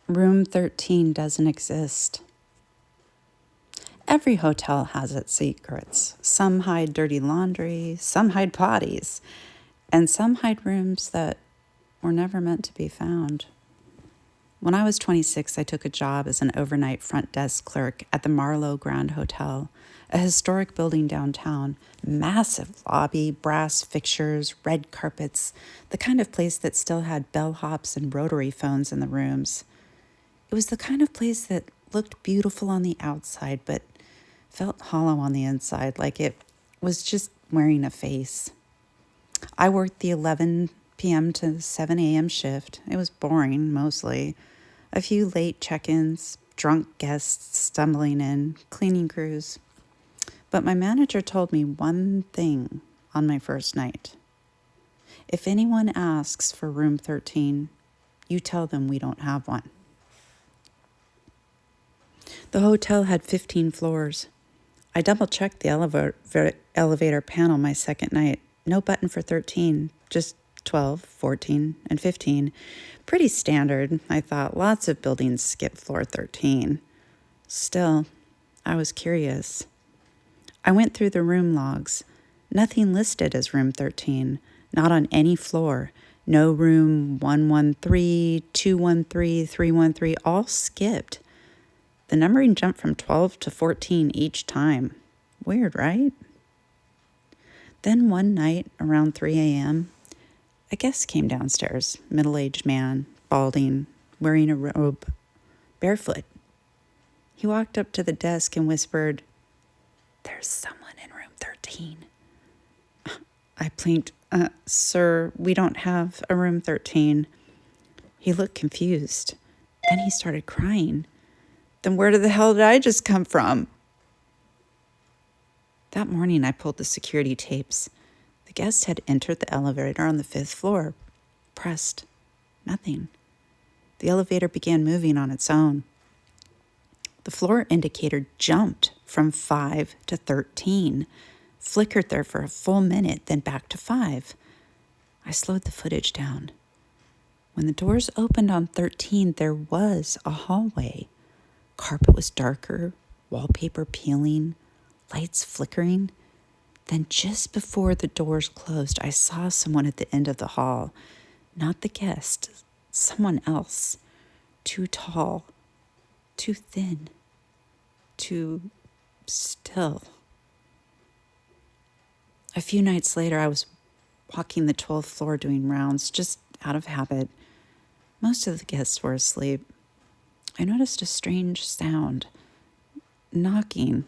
Room 13 doesn't exist. Every hotel has its secrets. Some hide dirty laundry, some hide potties, and some hide rooms that were never meant to be found. When I was 26, I took a job as an overnight front desk clerk at the Marlowe Grand Hotel, a historic building downtown. Massive lobby, brass fixtures, red carpets, the kind of place that still had bellhops and rotary phones in the rooms. It was the kind of place that looked beautiful on the outside, but felt hollow on the inside, like it was just wearing a face. I worked the 11 p.m. to 7 a.m. shift. It was boring, mostly. A few late check-ins, drunk guests stumbling in, cleaning crews. But my manager told me one thing on my first night. If anyone asks for room 13, you tell them we don't have one. The hotel had 15 floors. I double-checked the elevator panel my second night. No button for 13, just 12, 14, and 15. Pretty standard, I thought. Lots of buildings skip floor 13. Still, I was curious. I went through the room logs. Nothing listed as room 13, not on any floor. No room 113, 213, 313, all skipped. The numbering jumped from 12 to 14 each time. Weird, right? Then one night, around 3 a.m., a guest came downstairs, middle-aged man, balding, wearing a robe, barefoot. He walked up to the desk and whispered, "There's someone in room 13. I blinked. Sir, we don't have a room 13. He looked confused. Then he started crying. Then where the hell did I just come from? That morning, I pulled the security tapes. The guest had entered the elevator on the 5th floor. Pressed. Nothing. The elevator began moving on its own. The floor indicator jumped from 5 to 13, flickered there for a full minute, then back to 5. I slowed the footage down. When the doors opened on 13, there was a hallway. Carpet was darker, wallpaper peeling, lights flickering. Then just before the doors closed, I saw someone at the end of the hall. Not the guest, someone else. Too tall, too thin, too still. A few nights later, I was walking the 12th floor doing rounds, just out of habit. Most of the guests were asleep. I noticed a strange sound. Knocking.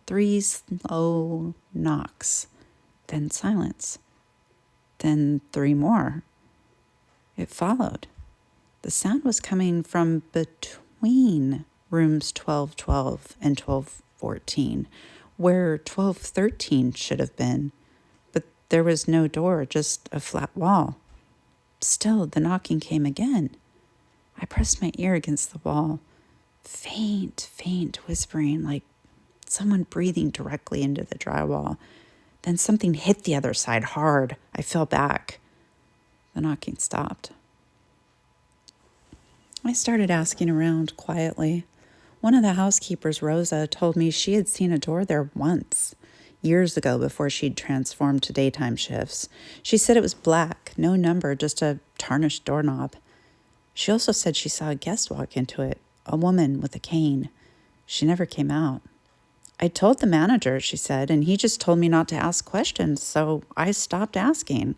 3 slow knocks. Then silence. Then 3 more. It followed. The sound was coming from between rooms 1212 and 1214, where 1213 should have been. But there was no door, just a flat wall. Still, the knocking came again. I pressed my ear against the wall. Faint whispering, like someone breathing directly into the drywall. Then something hit the other side hard. I fell back. The knocking stopped. I started asking around quietly. One of the housekeepers, Rosa, told me she had seen a door there once, years ago before she'd transformed to daytime shifts. She said it was black, no number, just a tarnished doorknob. She also said she saw a guest walk into it, a woman with a cane. She never came out. I told the manager, she said, and he just told me not to ask questions, so I stopped asking.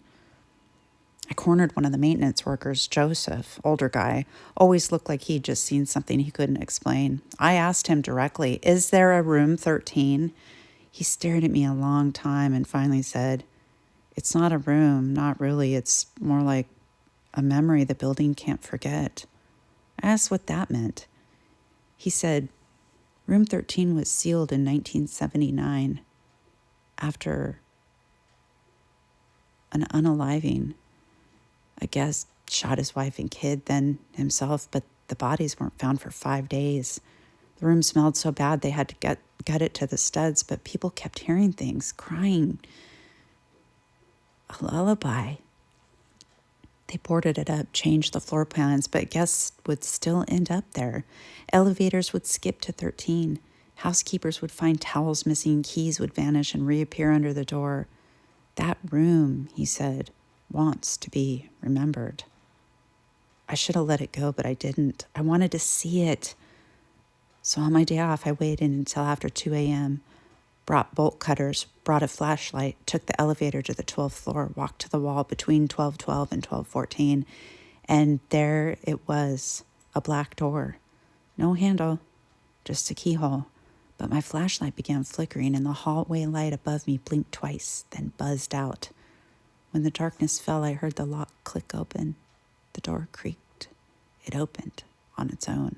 I cornered one of the maintenance workers, Joseph, older guy, always looked like he'd just seen something he couldn't explain. I asked him directly, "Is there a room 13? He stared at me a long time and finally said, "It's not a room, not really. It's more like a memory the building can't forget." I asked what that meant. He said, "Room 13 was sealed in 1979 after an unaliving. A guest shot his wife and kid, then himself, but the bodies weren't found for 5 days. The room smelled so bad they had to gut it to the studs, but people kept hearing things, crying. A lullaby. They boarded it up, changed the floor plans, but guests would still end up there. Elevators would skip to 13. Housekeepers would find towels missing, keys would vanish and reappear under the door. That room, he said, wants to be remembered. I should have let it go, but I didn't. I wanted to see it. So on my day off, I waited until after 2 a.m., brought bolt cutters, brought a flashlight, took the elevator to the 12th floor, walked to the wall between 1212 and 1214, and there it was, a black door. No handle, just a keyhole. But my flashlight began flickering, and the hallway light above me blinked twice, then buzzed out. When the darkness fell, I heard the lock click open. The door creaked. It opened on its own.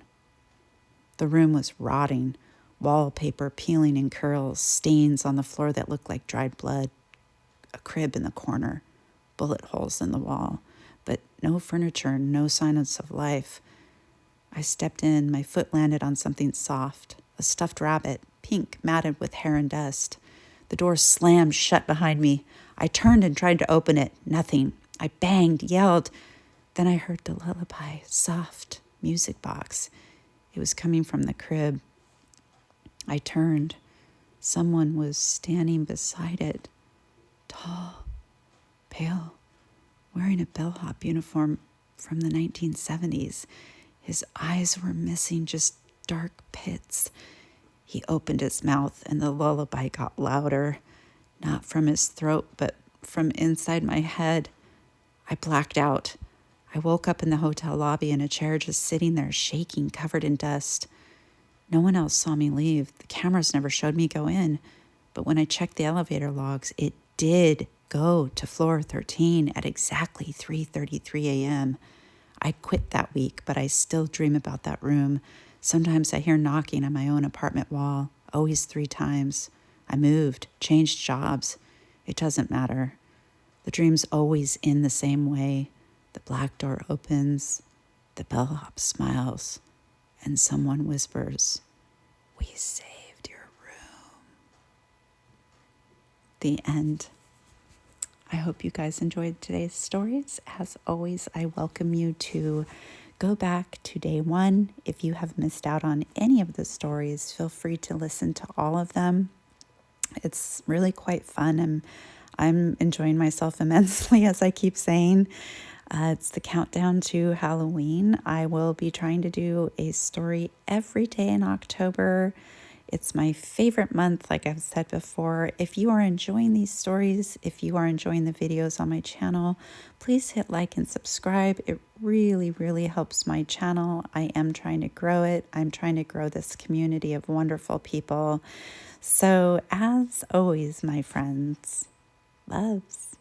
The room was rotting, wallpaper peeling in curls, stains on the floor that looked like dried blood, a crib in the corner, bullet holes in the wall, but no furniture, no signs of life. I stepped in, my foot landed on something soft, a stuffed rabbit, pink, matted with hair and dust. The door slammed shut behind me. I turned and tried to open it. Nothing. I banged, yelled. Then I heard the lullaby, soft music box. It was coming from the crib. I turned. Someone was standing beside it, tall, pale, wearing a bellhop uniform from the 1970s. His eyes were missing, just dark pits. He opened his mouth and the lullaby got louder, not from his throat, but from inside my head. I blacked out. I woke up in the hotel lobby in a chair, just sitting there, shaking, covered in dust. No one else saw me leave. The cameras never showed me go in. But when I checked the elevator logs, it did go to floor 13 at exactly 3:33 a.m. I quit that week, but I still dream about that room. Sometimes I hear knocking on my own apartment wall, always 3 times. I moved, changed jobs. It doesn't matter. The dream's always in the same way. The black door opens, the bellhop smiles, and someone whispers, "We saved your room." The end. I hope you guys enjoyed today's stories. As always, I welcome you to go back to day 1. If you have missed out on any of the stories, feel free to listen to all of them. It's really quite fun. I'm enjoying myself immensely, as I keep saying. It's the countdown to Halloween. I will be trying to do a story every day in October. It's my favorite month, like I've said before. If you are enjoying these stories, if you are enjoying the videos on my channel, please hit like and subscribe. It really, really helps my channel. I am trying to grow it. I'm trying to grow this community of wonderful people. So as always, my friends, loves.